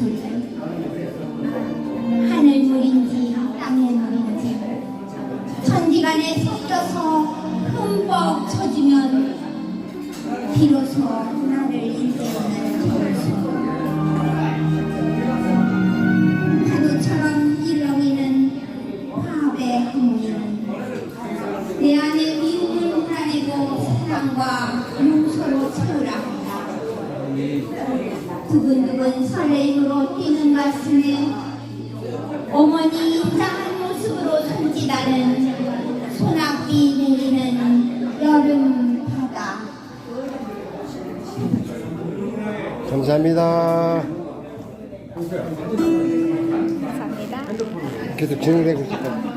소리, 하늘물인지 땅의 물인지 천지간에 섞여서 흠뻑 젖으면 비로소 나를 일깨우는 벌소. 파도처럼 일렁이는 화합의 항문은 내 안에 미움을 몰아내고 사랑과 용서로 채우라 한다. 두근두근 설레임으로 뛰는 가슴에 어머니 인자한 모습으로 손짓하는 소낙비 내리는 여름 바다. 감사합니다. 감사합니다. 계속 진행되고 있을까요?